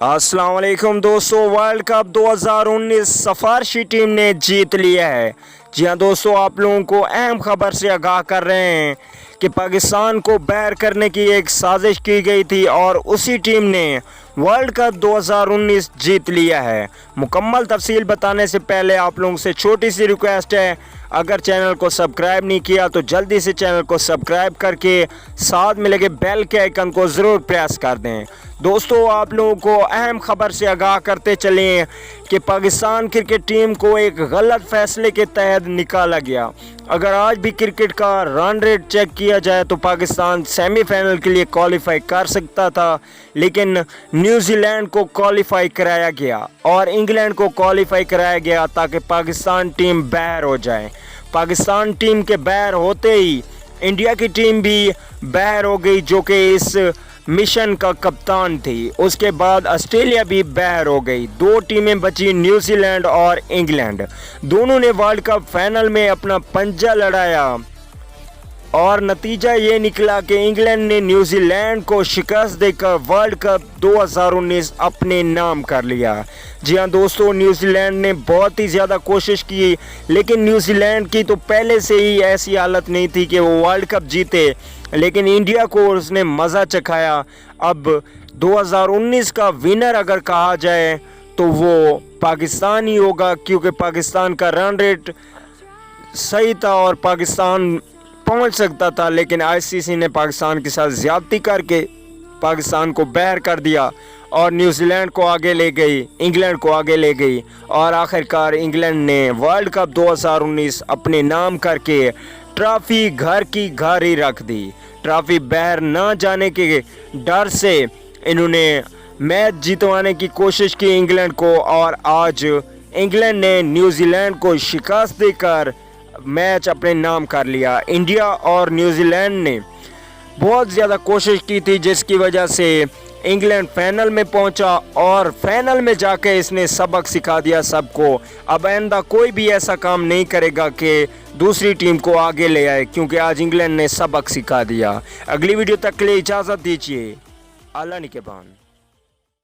अस्सलाम वालेकुम दोस्तों, वर्ल्ड कप 2019 सफारशी टीम ने जीत लिया है। जी हाँ दोस्तों, आप लोगों को अहम खबर से आगाह कर रहे हैं कि पाकिस्तान को बैर करने की एक साजिश की गई थी और उसी टीम ने वर्ल्ड कप 2019 जीत लिया है। मुकम्मल तफसील बताने से पहले आप लोगों से छोटी सी रिक्वेस्ट है, अगर चैनल को सब्सक्राइब नहीं किया तो जल्दी से चैनल को सब्सक्राइब करके साथ में लगे बेल के आइकन को ज़रूर प्रेस कर दें। दोस्तों, आप लोगों को अहम खबर से आगाह करते चलें कि पाकिस्तान क्रिकेट टीम को एक गलत फैसले के तहत निकाला गया। अगर आज भी क्रिकेट का रन रेट चेक किया जाए तो पाकिस्तान सेमीफाइनल के लिए क्वालिफाई कर सकता था, लेकिन न्यूजीलैंड को क्वालिफाई कराया गया और इंग्लैंड को क्वालिफाई कराया गया ताकि पाकिस्तान टीम बाहर हो जाए। पाकिस्तान टीम के बाहर होते ही इंडिया की टीम भी बाहर हो गई, जो कि इस मिशन का कप्तान थी। उसके बाद ऑस्ट्रेलिया भी बाहर हो गई। दो टीमें बची, न्यूजीलैंड और इंग्लैंड। दोनों ने वर्ल्ड कप फाइनल में अपना पंजा लड़ाया और नतीजा ये निकला कि इंग्लैंड ने न्यूजीलैंड को शिकस्त देकर वर्ल्ड कप 2019 अपने नाम कर लिया। जी हाँ दोस्तों, न्यूजीलैंड ने बहुत ही ज़्यादा कोशिश की, लेकिन न्यूजीलैंड की तो पहले से ही ऐसी हालत नहीं थी कि वो वर्ल्ड कप जीते, लेकिन इंडिया को उसने मज़ा चखाया। अब 2019 का विनर अगर कहा जाए तो वो पाकिस्तान ही होगा, क्योंकि पाकिस्तान का रन रेट सही था और पाकिस्तान पहुंच सकता था, लेकिन आईसीसी ने पाकिस्तान के साथ ज़्यादती करके पाकिस्तान को बाहर कर दिया और न्यूजीलैंड को आगे ले गई, इंग्लैंड को आगे ले गई और आखिरकार इंग्लैंड ने वर्ल्ड कप 2019 अपने नाम करके ट्रॉफी घर की घर ही रख दी। ट्रॉफी बाहर ना जाने के डर से इन्होंने मैच जीतवाने की कोशिश की इंग्लैंड को, और आज इंग्लैंड ने न्यूजीलैंड को शिकस्त देकर मैच अपने नाम कर लिया। इंडिया और न्यूजीलैंड ने बहुत ज़्यादा कोशिश की थी, जिसकी वजह से इंग्लैंड फाइनल में पहुंचा और फाइनल में जाके इसने सबक सिखा दिया सबको। अब आइंदा कोई भी ऐसा काम नहीं करेगा कि दूसरी टीम को आगे ले आए, क्योंकि आज इंग्लैंड ने सबक सिखा दिया। अगली वीडियो तक के लिए इजाज़त दीजिए। अल्लाह निगहबान।